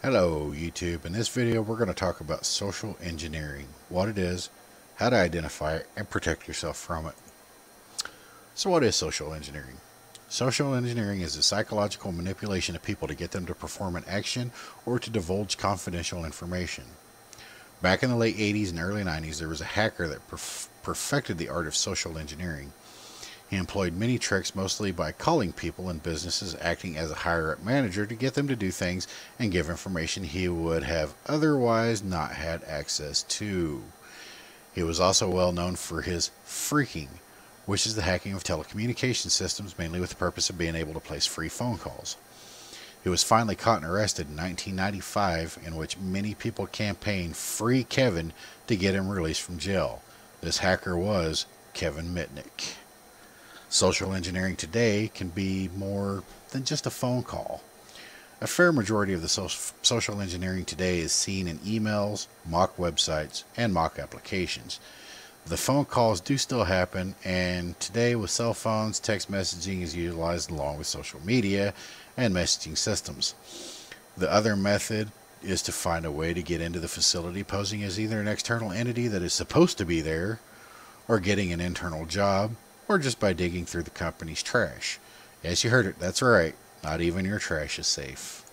Hello YouTube. In this video we're going to talk about social engineering, what it is, how to identify it, and protect yourself from it. So what is social engineering? Social engineering is a psychological manipulation of people to get them to perform an action or to divulge confidential information. Back in the late 80s and early 90s there was a hacker that perfected the art of social engineering. He employed many tricks, mostly by calling people and businesses acting as a higher-up manager to get them to do things and give information he would have otherwise not had access to. He was also well known for his phreaking, which is the hacking of telecommunication systems, mainly with the purpose of being able to place free phone calls. He was finally caught and arrested in 1995, in which many people campaigned Free Kevin to get him released from jail. This hacker was Kevin Mitnick. Social engineering today can be more than just a phone call. A fair majority of the social engineering today is seen in emails, mock websites, and mock applications. The phone calls do still happen, and today with cell phones, text messaging is utilized along with social media and messaging systems. The other method is to find a way to get into the facility posing as either an external entity that is supposed to be there, or getting an internal job, or just by digging through the company's trash. Yes, you heard it, that's right, not even your trash is safe.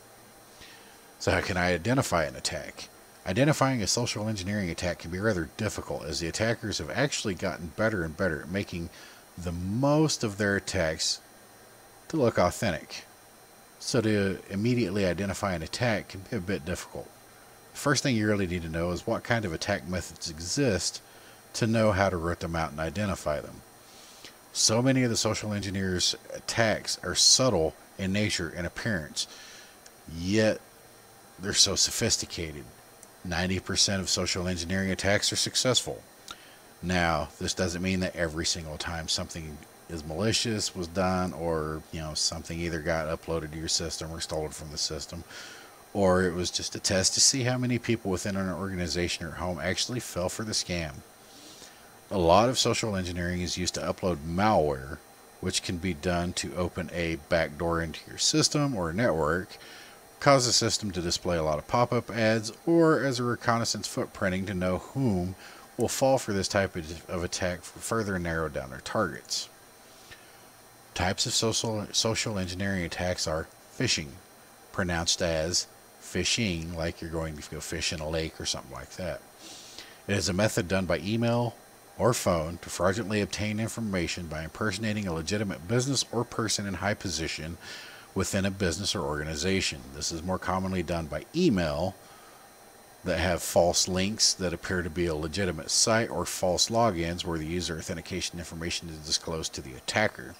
So how can I identify an attack? Identifying a social engineering attack can be rather difficult, as the attackers have actually gotten better and better at making the most of their attacks to look authentic. So to immediately identify an attack can be a bit difficult. The first thing you really need to know is what kind of attack methods exist to know how to root them out and identify them. So many of the social engineers' attacks are subtle in nature and appearance, yet they're so sophisticated. 90% of social engineering attacks are successful. Now, this doesn't mean that every single time something is malicious was done, or something either got uploaded to your system or stolen from the system, or it was just a test to see how many people within an organization or home actually fell for the scam. A lot of social engineering is used to upload malware, which can be done to open a backdoor into your system or network, cause the system to display a lot of pop-up ads, or as a reconnaissance footprinting to know whom will fall for this type of attack for further narrow down their targets. Types of social engineering attacks are phishing, pronounced as fishing, like you're going to go fish in a lake or something like that. It is a method done by email or phone to fraudulently obtain information by impersonating a legitimate business or person in high position within a business or organization. This is more commonly done by email that have false links that appear to be a legitimate site, or false logins where the user authentication information is disclosed to the attacker.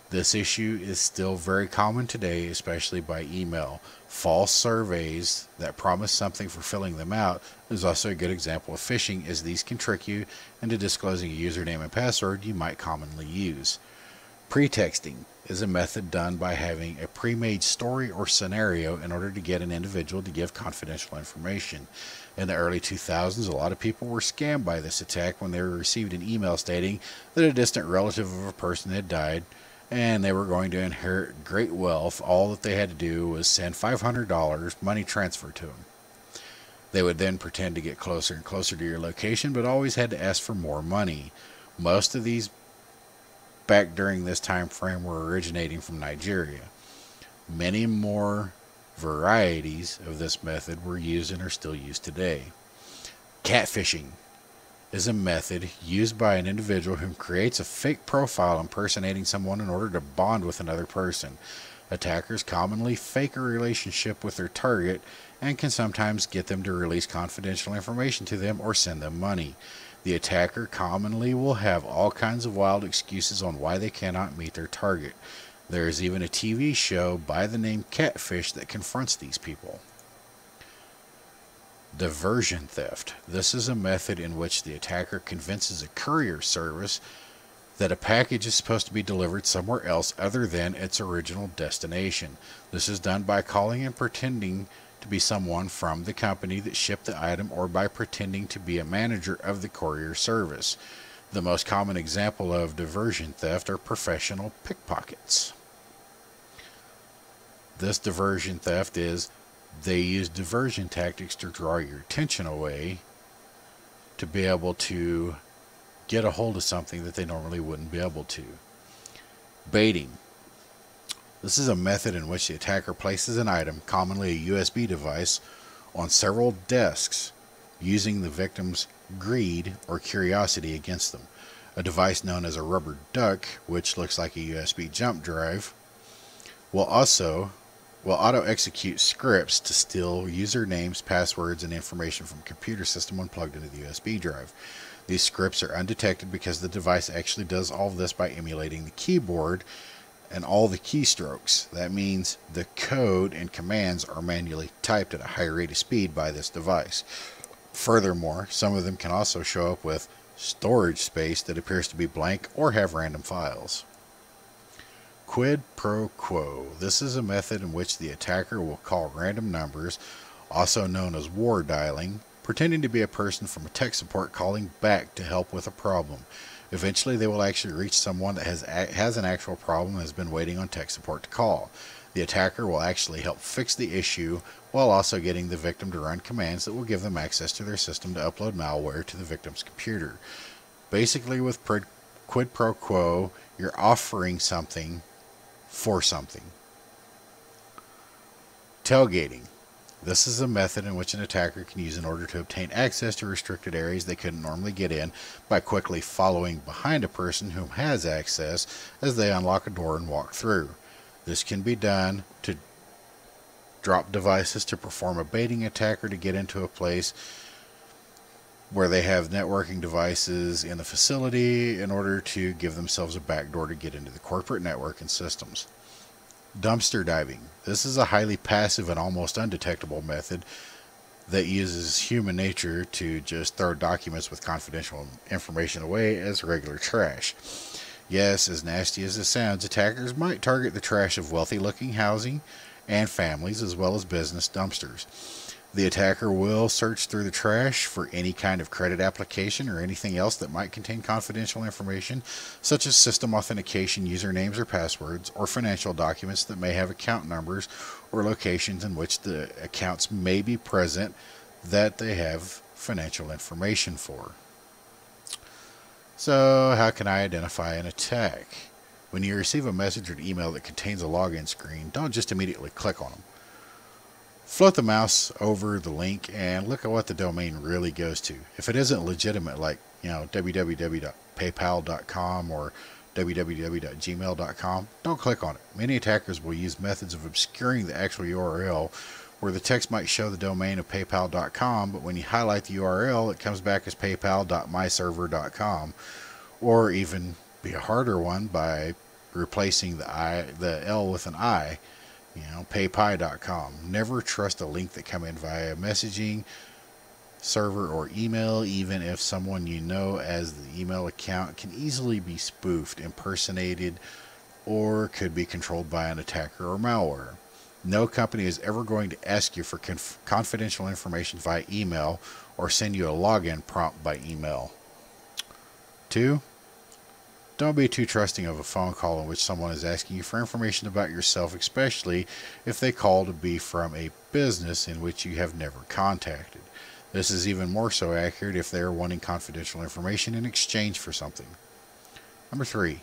This issue is still very common today, especially by email. False surveys that promise something for filling them out is also a good example of phishing, as these can trick you into disclosing a username and password you might commonly use. Pretexting is a method done by having a pre-made story or scenario in order to get an individual to give confidential information. In the early 2000s, a lot of people were scammed by this attack when they received an email stating that a distant relative of a person had died and they were going to inherit great wealth. All that they had to do was send $500 money transfer to them. They would then pretend to get closer and closer to your location, but always had to ask for more money. Most of these back during this time frame were originating from Nigeria. Many more varieties of this method were used and are still used today. Catfishing is a method used by an individual who creates a fake profile impersonating someone in order to bond with another person. Attackers commonly fake a relationship with their target and can sometimes get them to release confidential information to them or send them money. The attacker commonly will have all kinds of wild excuses on why they cannot meet their target. There is even a TV show by the name Catfish that confronts these people. Diversion theft. This is a method in which the attacker convinces a courier service that a package is supposed to be delivered somewhere else other than its original destination. This is done by calling and pretending to be someone from the company that shipped the item, or by pretending to be a manager of the courier service. The most common example of diversion theft are professional pickpockets. This diversion theft is They use diversion tactics to draw your attention away to be able to get a hold of something that they normally wouldn't be able to. Baiting. This is a method in which the attacker places an item, commonly a USB device, on several desks, using the victim's greed or curiosity against them. A device known as a rubber duck, which looks like a USB jump drive, will auto-execute scripts to steal usernames, passwords, and information from a computer system when plugged into the USB drive. These scripts are undetected because the device actually does all of this by emulating the keyboard and all the keystrokes. That means the code and commands are manually typed at a high rate of speed by this device. Furthermore, some of them can also show up with storage space that appears to be blank or have random files. Quid pro quo. This is a method in which the attacker will call random numbers, also known as war dialing, pretending to be a person from a tech support calling back to help with a problem. Eventually, they will actually reach someone that has an actual problem and has been waiting on tech support to call. The attacker will actually help fix the issue while also getting the victim to run commands that will give them access to their system to upload malware to the victim's computer. Basically, with quid pro quo, you're offering something for something. Tailgating. This is a method in which an attacker can use in order to obtain access to restricted areas they couldn't normally get in by quickly following behind a person who has access as they unlock a door and walk through. This can be done to drop devices to perform a baiting attack or to get into a place where they have networking devices in the facility in order to give themselves a backdoor to get into the corporate network and systems. Dumpster diving. This is a highly passive and almost undetectable method that uses human nature to just throw documents with confidential information away as regular trash. Yes, as nasty as it sounds, attackers might target the trash of wealthy-looking housing and families as well as business dumpsters. The attacker will search through the trash for any kind of credit application or anything else that might contain confidential information, such as system authentication, usernames or passwords, or financial documents that may have account numbers or locations in which the accounts may be present that they have financial information for. So, how can I identify an attack? When you receive a message or an email that contains a login screen, don't just immediately click on them. Float the mouse over the link and look at what the domain really goes to. If it isn't legitimate, like www.paypal.com or www.gmail.com, don't click on it. Many attackers will use methods of obscuring the actual URL, where the text might show the domain of paypal.com, but when you highlight the URL, it comes back as paypal.myserver.com, or even be a harder one by replacing the L with an I. paypie.com. Never trust a link that come in via messaging server or email, even if someone you know as the email account can easily be spoofed, impersonated, or could be controlled by an attacker or malware. No company is ever going to ask you for confidential information via email or send you a login prompt by email. 2. Don't be too trusting of a phone call in which someone is asking you for information about yourself, especially if they call to be from a business in which you have never contacted. This is even more so accurate if they are wanting confidential information in exchange for something. Number 3.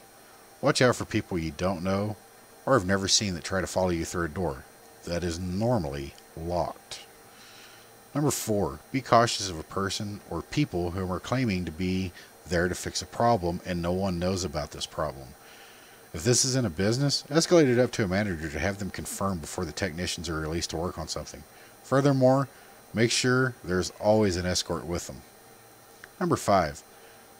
Watch out for people you don't know or have never seen that try to follow you through a door that is normally locked. Number 4. Be cautious of a person or people who are claiming to be there to fix a problem and no one knows about this problem. If this is in a business, escalate it up to a manager to have them confirm before the technicians are released to work on something. Furthermore, make sure there's always an escort with them. Number 5.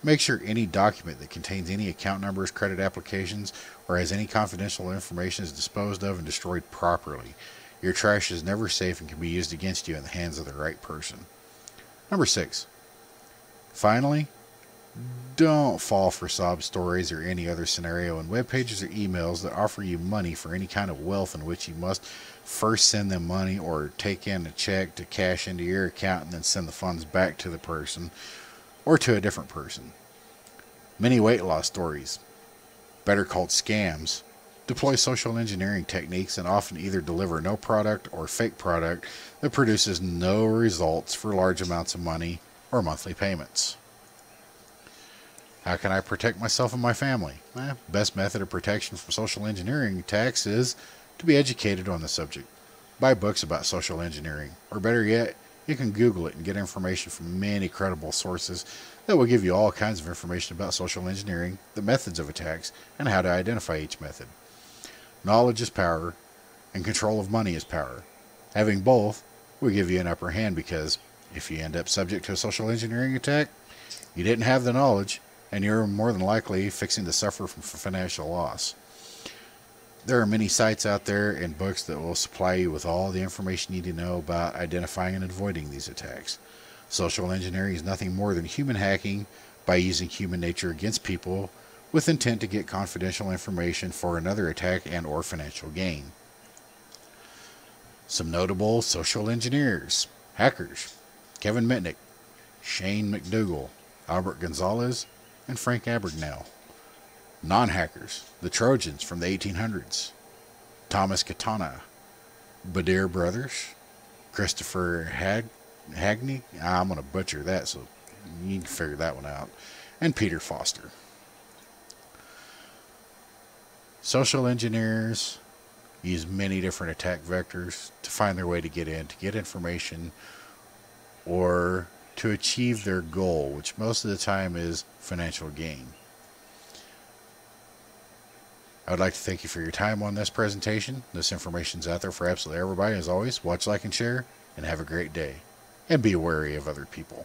Make sure any document that contains any account numbers, credit applications, or has any confidential information is disposed of and destroyed properly. Your trash is never safe and can be used against you in the hands of the right person. Number 6. Finally, don't fall for sob stories or any other scenario in web pages or emails that offer you money for any kind of wealth in which you must first send them money or take in a check to cash into your account and then send the funds back to the person or to a different person. Many weight loss stories, better called scams, deploy social engineering techniques and often either deliver no product or fake product that produces no results for large amounts of money or monthly payments. How can I protect myself and my family? Best method of protection from social engineering attacks is to be educated on the subject. Buy books about social engineering, or better yet, you can Google it and get information from many credible sources that will give you all kinds of information about social engineering, the methods of attacks, and how to identify each method. Knowledge is power, and control of money is power. Having both will give you an upper hand because if you end up subject to a social engineering attack, you didn't have the knowledge, and you're more than likely fixing to suffer from financial loss. There are many sites out there and books that will supply you with all the information you need to know about identifying and avoiding these attacks. Social engineering is nothing more than human hacking by using human nature against people with intent to get confidential information for another attack and or financial gain. Some notable social engineers: hackers, Kevin Mitnick, Shane McDougall, Albert Gonzalez, and Frank Abagnale. Non-hackers: the Trojans from the 1800s, Thomas Katana, Badir Brothers, Christopher Hagney, I'm going to butcher that, so you can figure that one out, and Peter Foster. Social engineers use many different attack vectors to find their way to get in, to get information, or to achieve their goal, which most of the time is financial gain. I would like to thank you for your time on this presentation. This information is out there for absolutely everybody. As always, watch, like, and share, and have a great day. And be wary of other people.